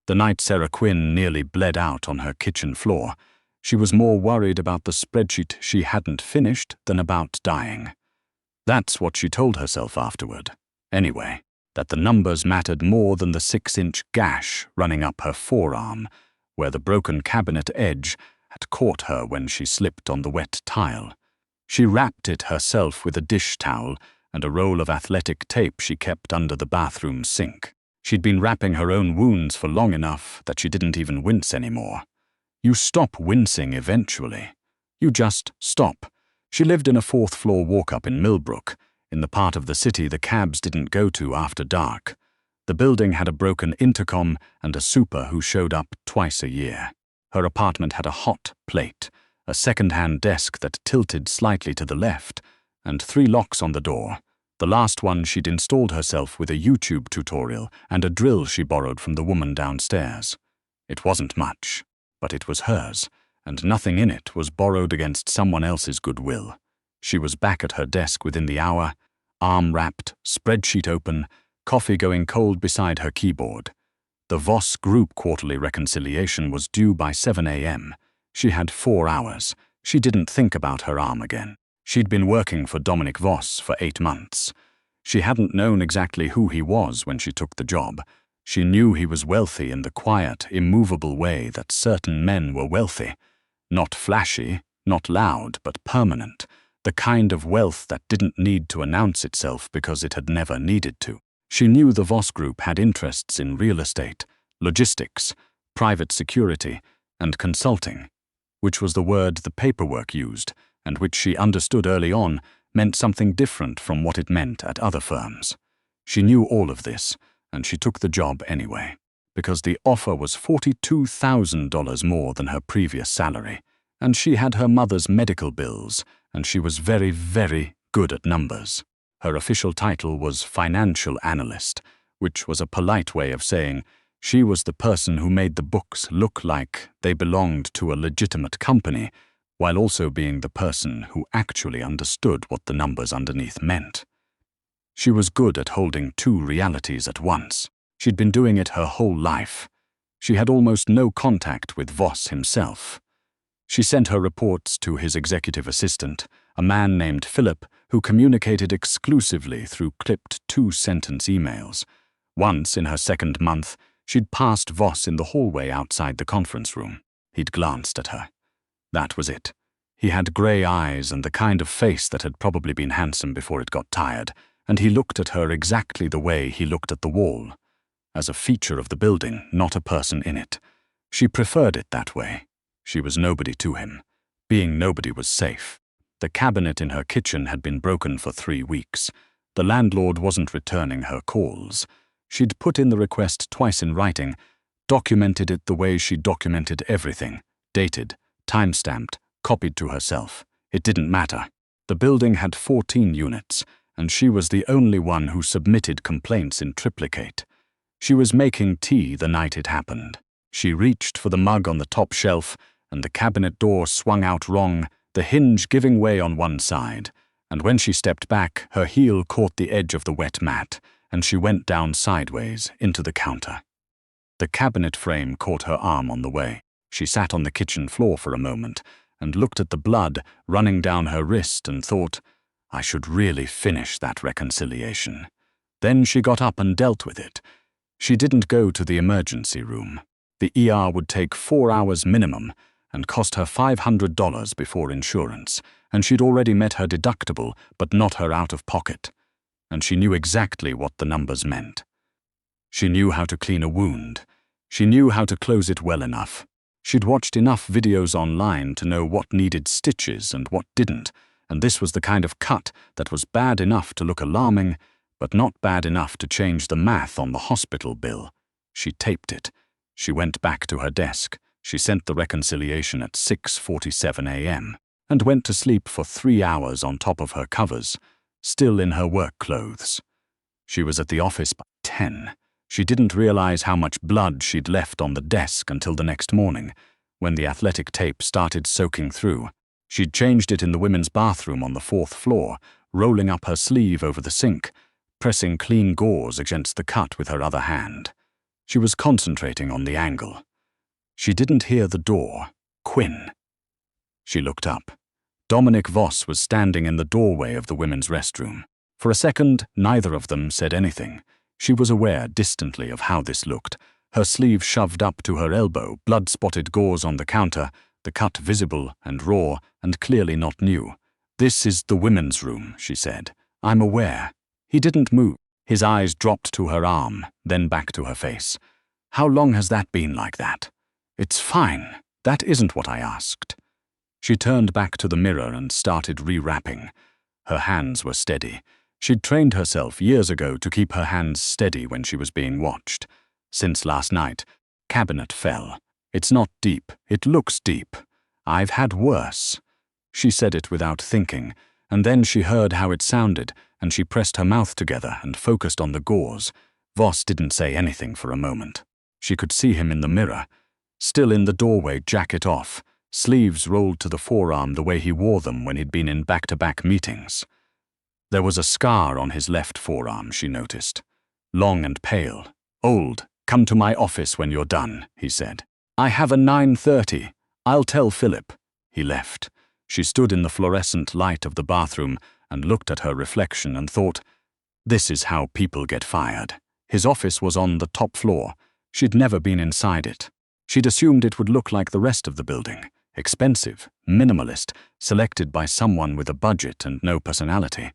The night Sarah Quinn nearly bled out on her kitchen floor, she was more worried about the spreadsheet she hadn't finished than about dying. That's what she told herself afterward. Anyway, that the numbers mattered more than the 6-inch gash running up her forearm, where the broken cabinet edge had caught her when she slipped on the wet tile. She wrapped it herself with a dish towel and a roll of athletic tape she kept under the bathroom sink. She'd been wrapping her own wounds for long enough that she didn't even wince anymore. You stop wincing eventually. You just stop. She lived in a 4th-floor walk-up in Millbrook, in the part of the city the cabs didn't go to after dark. The building had a broken intercom and a super who showed up twice a year. Her apartment had a hot plate, a second-hand desk that tilted slightly to the left, and 3 locks on the door. The last one she'd installed herself with a YouTube tutorial and a drill she borrowed from the woman downstairs. It wasn't much, but it was hers, and nothing in it was borrowed against someone else's goodwill. She was back at her desk within the hour, arm wrapped, spreadsheet open, coffee going cold beside her keyboard. The Voss Group quarterly reconciliation was due by 7 a.m. She had 4 hours. She didn't think about her arm again. She'd been working for Dominic Voss for 8 months. She hadn't known exactly who he was when she took the job. She knew he was wealthy in the quiet, immovable way that certain men were wealthy. Not flashy, not loud, but permanent. The kind of wealth that didn't need to announce itself because it had never needed to. She knew the Voss Group had interests in real estate, logistics, private security, and consulting, which was the word the paperwork used, and which she understood early on meant something different from what it meant at other firms. She knew all of this, and she took the job anyway, because the offer was $42,000 more than her previous salary, and she had her mother's medical bills, and she was very, very good at numbers. Her official title was Financial Analyst, which was a polite way of saying she was the person who made the books look like they belonged to a legitimate company, while also being the person who actually understood what the numbers underneath meant. She was good at holding 2 realities at once. She'd been doing it her whole life. She had almost no contact with Voss himself. She sent her reports to his executive assistant, a man named Philip, who communicated exclusively through clipped 2-sentence emails. Once, in her 2nd month, she'd passed Voss in the hallway outside the conference room. He'd glanced at her. That was it. He had grey eyes and the kind of face that had probably been handsome before it got tired, and he looked at her exactly the way he looked at the wall, as a feature of the building, not a person in it. She preferred it that way. She was nobody to him. Being nobody was safe. The cabinet in her kitchen had been broken for 3 weeks. The landlord wasn't returning her calls. She'd put in the request twice in writing, documented it the way she documented everything, dated, time-stamped, copied to herself. It didn't matter. The building had 14 units, and she was the only one who submitted complaints in triplicate. She was making tea the night it happened. She reached for the mug on the top shelf, and the cabinet door swung out wrong, the hinge giving way on one side, and when she stepped back, her heel caught the edge of the wet mat, and she went down sideways into the counter. The cabinet frame caught her arm on the way. She sat on the kitchen floor for a moment and looked at the blood running down her wrist and thought, I should really finish that reconciliation. Then she got up and dealt with it. She didn't go to the emergency room. The ER would take 4 hours minimum and cost her $500 before insurance, and she'd already met her deductible but not her out-of-pocket. And she knew exactly what the numbers meant. She knew how to clean a wound. She knew how to close it well enough. She'd watched enough videos online to know what needed stitches and what didn't, and this was the kind of cut that was bad enough to look alarming, but not bad enough to change the math on the hospital bill. She taped it. She went back to her desk. She sent the reconciliation at 6:47 a.m. and went to sleep for 3 hours on top of her covers, still in her work clothes. She was at the office by 10. She didn't realize how much blood she'd left on the desk until the next morning, when the athletic tape started soaking through. She'd changed it in the women's bathroom on the 4th floor, rolling up her sleeve over the sink, pressing clean gauze against the cut with her other hand. She was concentrating on the angle. She didn't hear the door. Quinn. She looked up. Dominic Voss was standing in the doorway of the women's restroom. For a second, neither of them said anything. She was aware distantly of how this looked. Her sleeve shoved up to her elbow, blood-spotted gauze on the counter, the cut visible and raw and clearly not new. "This is the women's room," she said. "I'm aware." He didn't move. His eyes dropped to her arm, then back to her face. "How long has that been like that?" "It's fine. That isn't what I asked." She turned back to the mirror and started rewrapping. Her hands were steady. She'd trained herself years ago to keep her hands steady when she was being watched. Since last night, cabinet fell. "It's not deep. It looks deep. I've had worse." She said it without thinking, and then she heard how it sounded, and she pressed her mouth together and focused on the gauze. Voss didn't say anything for a moment. She could see him in the mirror, still in the doorway, jacket off, sleeves rolled to the forearm the way he wore them when he'd been in back-to-back meetings. There was a scar on his left forearm, she noticed. Long and pale. "Old, come to my office when you're done," he said. "I have a 9:30. I'll tell Philip." He left. She stood in the fluorescent light of the bathroom and looked at her reflection and thought, this is how people get fired. His office was on the top floor. She'd never been inside it. She'd assumed it would look like the rest of the building. Expensive, minimalist, selected by someone with a budget and no personality.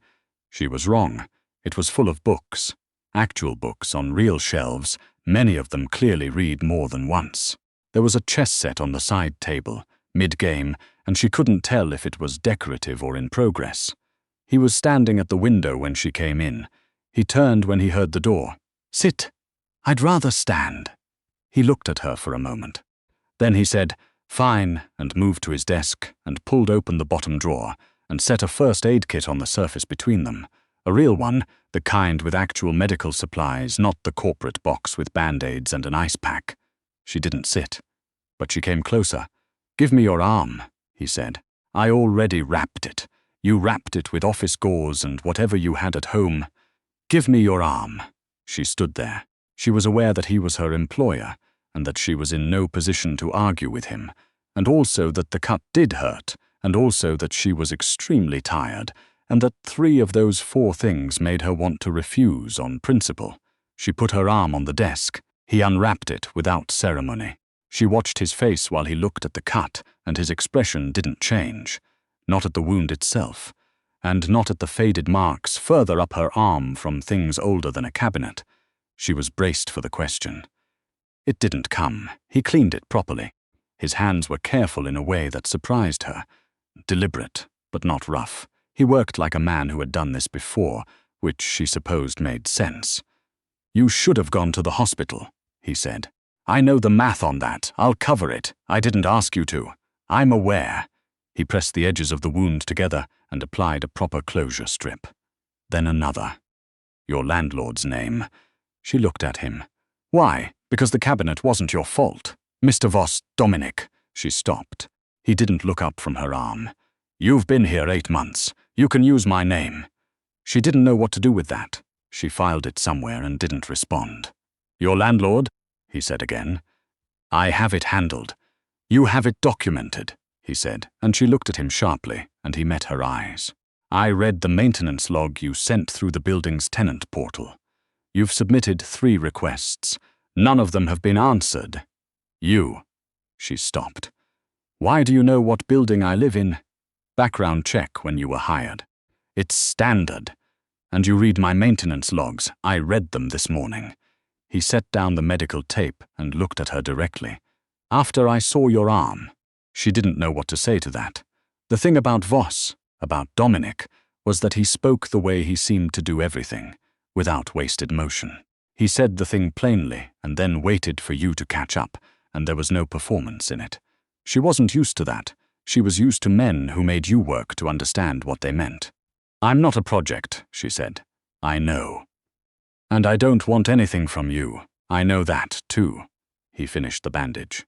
She was wrong. It was full of books. Actual books on real shelves, many of them clearly read more than once. There was a chess set on the side table, mid-game, and she couldn't tell if it was decorative or in progress. He was standing at the window when she came in. He turned when he heard the door. "Sit. I'd rather stand." He looked at her for a moment. Then he said, "Fine," and moved to his desk and pulled open the bottom drawer and set a first aid kit on the surface between them. A real one, the kind with actual medical supplies, not the corporate box with band-aids and an ice pack. She didn't sit, but she came closer. "Give me your arm," he said. "I already wrapped it. You wrapped it with office gauze and whatever you had at home. Give me your arm." She stood there. She was aware that he was her employer, and that she was in no position to argue with him, and also that the cut did hurt, and also that she was extremely tired, and that 3 of those 4 things made her want to refuse on principle. She put her arm on the desk. He unwrapped it without ceremony. She watched his face while he looked at the cut, and his expression didn't change. Not at the wound itself, and not at the faded marks further up her arm from things older than a cabinet. She was braced for the question. It didn't come. He cleaned it properly. His hands were careful in a way that surprised her. Deliberate, but not rough. He worked like a man who had done this before, which she supposed made sense. "You should have gone to the hospital," he said. "I know the math on that. I'll cover it. I didn't ask you to. I'm aware." He pressed the edges of the wound together and applied a proper closure strip. Then another. "Your landlord's name." She looked at him. "Why? Because the cabinet wasn't your fault. Mr. Voss, Dominic." She stopped. He didn't look up from her arm. "You've been here 8 months. You can use my name." She didn't know what to do with that. She filed it somewhere and didn't respond. "Your landlord?" he said again. "I have it handled. You have it documented," he said, and she looked at him sharply, and he met her eyes. "I read the maintenance log you sent through the building's tenant portal. You've submitted 3 requests. None of them have been answered. You." She stopped. "Why do you know what building I live in?" "Background check when you were hired. It's standard. And you read my maintenance logs. I read them this morning." He set down the medical tape and looked at her directly. "After I saw your arm." She didn't know what to say to that. The thing about Voss, about Dominic, was that he spoke the way he seemed to do everything, without wasted motion. He said the thing plainly and then waited for you to catch up, and there was no performance in it. She wasn't used to that. She was used to men who made you work to understand what they meant. "I'm not a project," she said. "I know. And I don't want anything from you. I know that, too." He finished the bandage.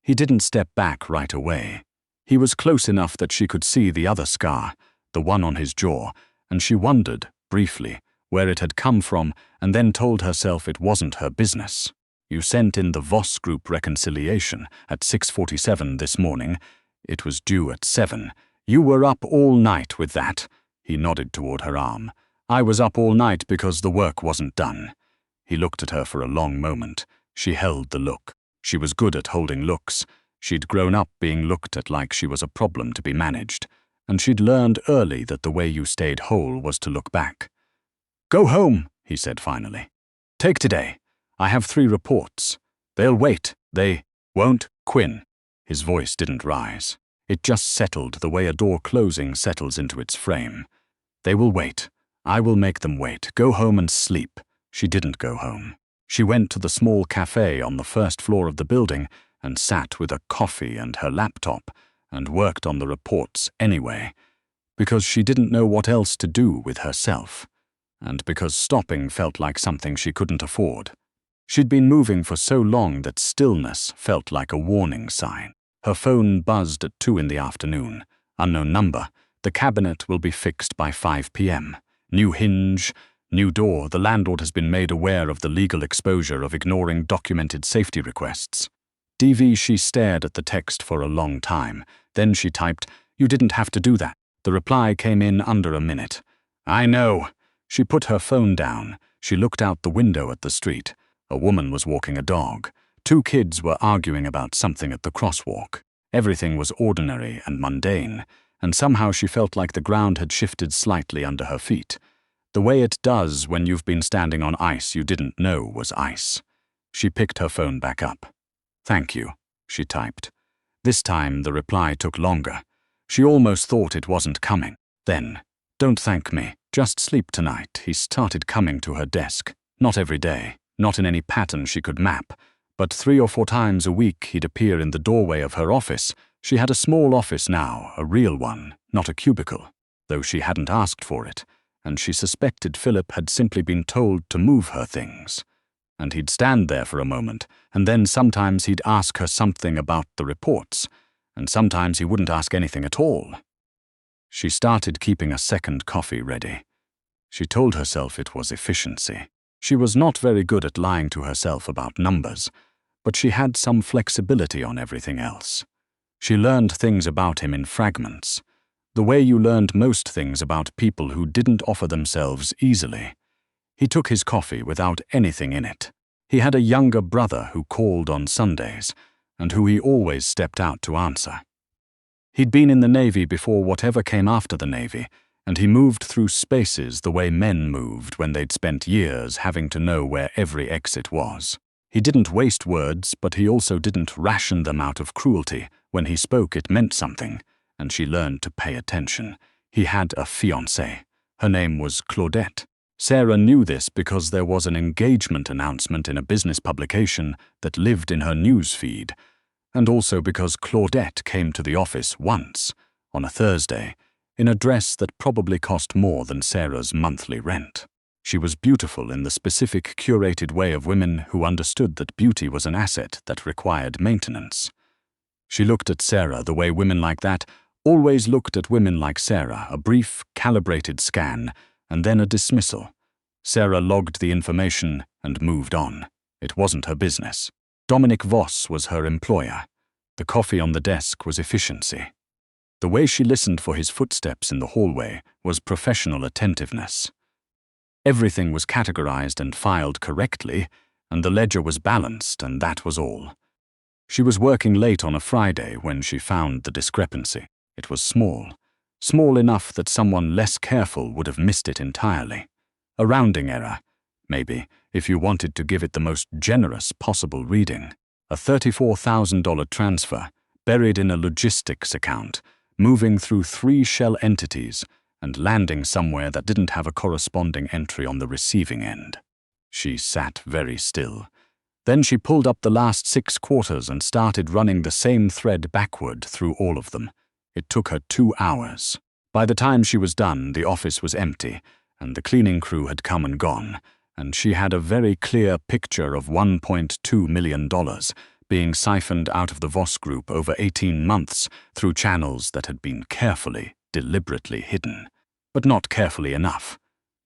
He didn't step back right away. He was close enough that she could see the other scar, the one on his jaw, and she wondered, briefly, where it had come from, and then told herself it wasn't her business. You sent in the Voss Group reconciliation at 6:47 this morning. It was due at 7. You were up all night with that." He nodded toward her arm. "I was up all night because the work wasn't done." He looked at her for a long moment. She held the look. She was good at holding looks. She'd grown up being looked at like she was a problem to be managed, and she'd learned early that the way you stayed whole was to look back. "Go home," he said finally. "Take today. I have 3 reports. They'll wait. They won't, Quinn." His voice didn't rise. It just settled the way a door closing settles into its frame. "They will wait. I will make them wait. Go home and sleep." She didn't go home. She went to the small cafe on the first floor of the building and sat with a coffee and her laptop and worked on the reports anyway, because she didn't know what else to do with herself, and because stopping felt like something she couldn't afford. She'd been moving for so long that stillness felt like a warning sign. Her phone buzzed at 2 in the afternoon. Unknown number. "The cabinet will be fixed by 5 p.m. New hinge, new door. The landlord has been made aware of the legal exposure of ignoring documented safety requests." DV. She stared at the text for a long time. Then she typed, "You didn't have to do that." The reply came in under a minute. "I know." She put her phone down. She looked out the window at the street. A woman was walking a dog. 2 kids were arguing about something at the crosswalk. Everything was ordinary and mundane, and somehow she felt like the ground had shifted slightly under her feet. The way it does when you've been standing on ice you didn't know was ice. She picked her phone back up. "Thank you," she typed. This time the reply took longer. She almost thought it wasn't coming. Then, "Don't thank me. Just sleep tonight." He started coming to her desk. Not every day, not in any pattern she could map, but 3 or 4 times a week he'd appear in the doorway of her office. She had a small office now, a real one, not a cubicle, though she hadn't asked for it, and she suspected Philip had simply been told to move her things. And he'd stand there for a moment, and then sometimes he'd ask her something about the reports, and sometimes he wouldn't ask anything at all. She started keeping a second coffee ready. She told herself it was efficiency. She was not very good at lying to herself about numbers, but she had some flexibility on everything else. She learned things about him in fragments, the way you learned most things about people who didn't offer themselves easily. He took his coffee without anything in it. He had a younger brother who called on Sundays, and who he always stepped out to answer. He'd been in the Navy before whatever came after the Navy, and he moved through spaces the way men moved when they'd spent years having to know where every exit was. He didn't waste words, but he also didn't ration them out of cruelty. When he spoke, it meant something, and she learned to pay attention. He had a fiancée. Her name was Claudette. Sarah knew this because there was an engagement announcement in a business publication that lived in her news feed, and also because Claudette came to the office once, on a Thursday, in a dress that probably cost more than Sarah's monthly rent. She was beautiful in the specific curated way of women who understood that beauty was an asset that required maintenance. She looked at Sarah the way women like that always looked at women like Sarah, a brief, calibrated scan, and then a dismissal. Sarah logged the information and moved on. It wasn't her business. Dominic Voss was her employer. The coffee on the desk was efficiency. The way she listened for his footsteps in the hallway was professional attentiveness. Everything was categorized and filed correctly, and the ledger was balanced, and that was all. She was working late on a Friday when she found the discrepancy. It was small enough that someone less careful would have missed it entirely. A rounding error, maybe, if you wanted to give it the most generous possible reading. A $34,000 transfer, buried in a logistics account, moving through 3 shell entities, and landing somewhere that didn't have a corresponding entry on the receiving end. She sat very still. Then she pulled up the last 6 quarters and started running the same thread backward through all of them. It took her 2 hours. By the time she was done, the office was empty, and the cleaning crew had come and gone, and she had a very clear picture of $1.2 million being siphoned out of the Voss Group over 18 months through channels that had been carefully, deliberately hidden. But not carefully enough.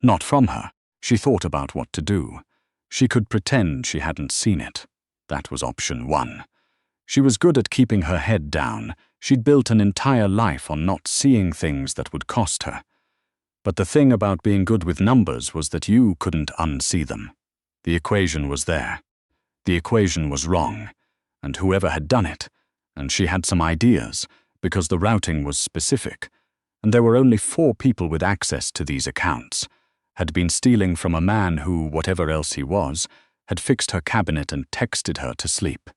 Not from her. She thought about what to do. She could pretend she hadn't seen it. That was option 1. She was good at keeping her head down. She'd built an entire life on not seeing things that would cost her. But the thing about being good with numbers was that you couldn't unsee them. The equation was there. The equation was wrong, and whoever had done it, and she had some ideas, because the routing was specific, and there were only 4 people with access to these accounts, had been stealing from a man who, whatever else he was, had fixed her cabinet and texted her to sleep.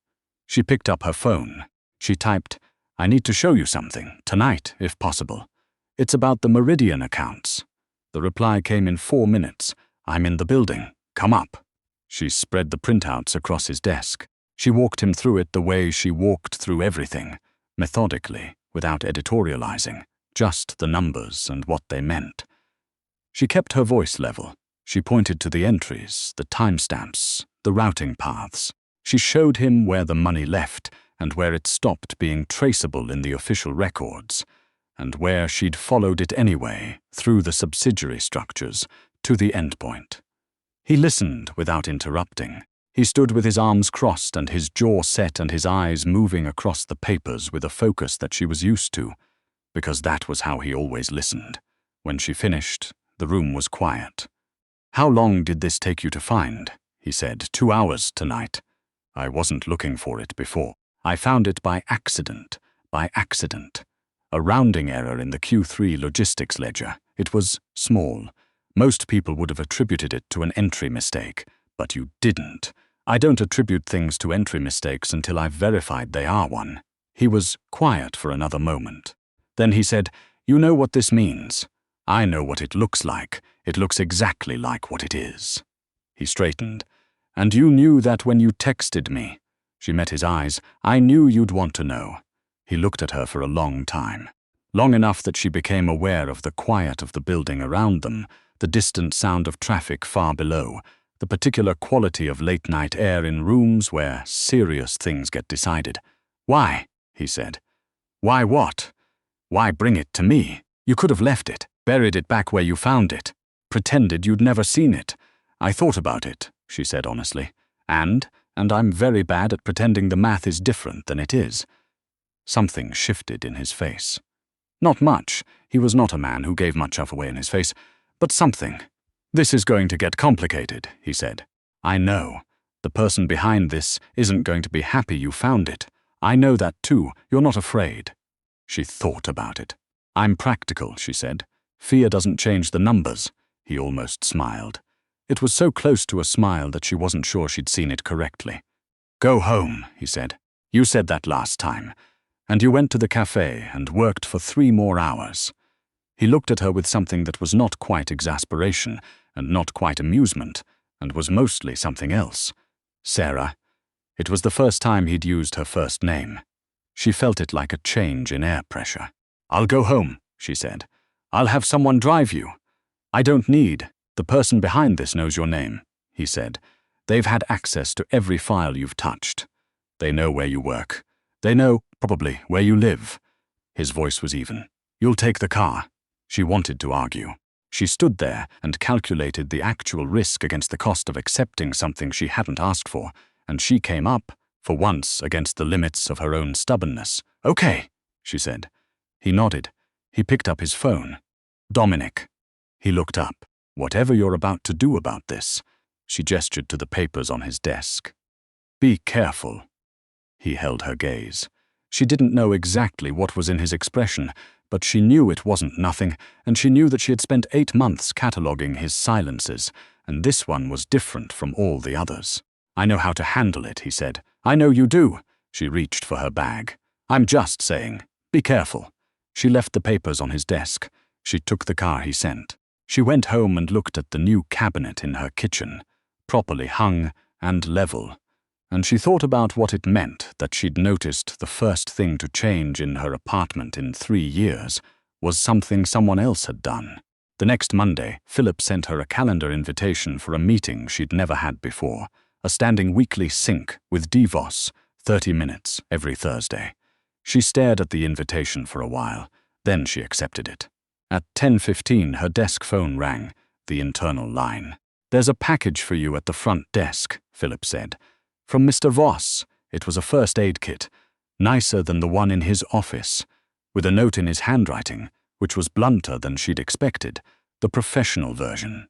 She picked up her phone. She typed, "I need to show you something, tonight, if possible. It's about the Meridian accounts." The reply came in 4 minutes. "I'm in the building. Come up." She spread the printouts across his desk. She walked him through it the way she walked through everything, methodically, without editorializing, just the numbers and what they meant. She kept her voice level. She pointed to the entries, the timestamps, the routing paths. She showed him where the money left and where it stopped being traceable in the official records, and where she'd followed it anyway, through the subsidiary structures, to the endpoint. He listened without interrupting. He stood with his arms crossed and his jaw set and his eyes moving across the papers with a focus that she was used to, because that was how he always listened. When she finished, the room was quiet. "How long did this take you to find?" he said. 2 hours tonight. "I wasn't looking for it before. I found it by accident. By accident. A rounding error in the Q3 logistics ledger. It was small. Most people would have attributed it to an entry mistake, but you didn't. I don't attribute things to entry mistakes until I've verified they are one." He was quiet for another moment. Then he said, "You know what this means. I know what it looks like. It looks exactly like what it is." He straightened. "And you knew that when you texted me." She met his eyes. "I knew you'd want to know." He looked at her for a long time. Long enough that she became aware of the quiet of the building around them, the distant sound of traffic far below, the particular quality of late-night air in rooms where serious things get decided. "Why?" he said. "Why what? Why bring it to me? You could have left it, buried it back where you found it, pretended you'd never seen it." "I thought about it," she said honestly. And I'm very bad at pretending the math is different than it is." Something shifted in his face. Not much. He was not a man who gave much away in his face, but something. "This is going to get complicated," he said. "I know. The person behind this isn't going to be happy you found it. I know that too. You're not afraid." She thought about it. "I'm practical," she said. "Fear doesn't change the numbers." He almost smiled. It was so close to a smile that she wasn't sure she'd seen it correctly. "Go home," he said. "You said that last time. And you went to the cafe and worked for 3 more hours." He looked at her with something that was not quite exasperation and not quite amusement, and was mostly something else. Sarah. It was the first time he'd used her first name. She felt it like a change in air pressure. "I'll go home," she said. "I'll have someone drive you." "I don't need. The person behind this knows your name," he said. "They've had access to every file you've touched. They know where you work. They know, probably, where you live." His voice was even. "You'll take the car." She wanted to argue. She stood there and calculated the actual risk against the cost of accepting something she hadn't asked for, and she came up, for once, against the limits of her own stubbornness. "Okay," she said. He nodded. He picked up his phone. "Dominic." He looked up. "Whatever you're about to do about this." She gestured to the papers on his desk. "Be careful." He held her gaze. She didn't know exactly what was in his expression, but she knew it wasn't nothing, and she knew that she had spent 8 months cataloguing his silences, and this one was different from all the others. "I know how to handle it," he said. "I know you do." She reached for her bag. "I'm just saying, be careful." She left the papers on his desk. She took the car he sent. She went home and looked at the new cabinet in her kitchen, properly hung and level, and she thought about what it meant that she'd noticed the first thing to change in her apartment in 3 years was something someone else had done. The next Monday, Philip sent her a calendar invitation for a meeting she'd never had before, a standing weekly sync with Voss, 30 minutes every Thursday. She stared at the invitation for a while, then she accepted it. At 10:15, her desk phone rang, the internal line. "There's a package for you at the front desk," Philip said. From Mr. Voss. It was a first aid kit, nicer than the one in his office, with a note in his handwriting, which was blunter than she'd expected, the professional version.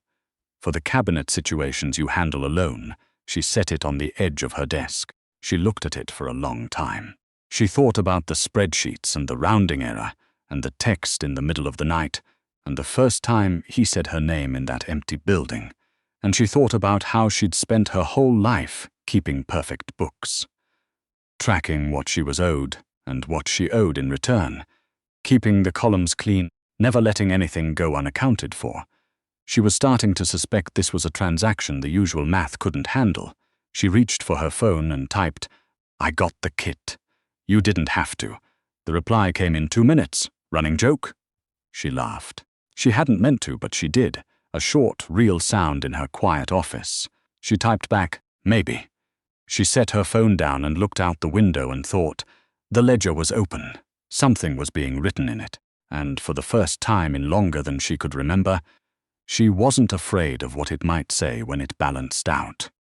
For the cabinet situations you handle alone, she set it on the edge of her desk. She looked at it for a long time. She thought about the spreadsheets and the rounding error, and the text in the middle of the night, and the first time he said her name in that empty building. And she thought about how she'd spent her whole life keeping perfect books, tracking what she was owed and what she owed in return, keeping the columns clean, never letting anything go unaccounted for. She was starting to suspect this was a transaction the usual math couldn't handle. She reached for her phone and typed, "I got the kit. You didn't have to. The reply came in 2 minutes. Running joke?" She laughed. She hadn't meant to, but she did. A short, real sound in her quiet office. She typed back, "Maybe." She set her phone down and looked out the window and thought. The ledger was open. Something was being written in it. And for the first time in longer than she could remember, she wasn't afraid of what it might say when it balanced out.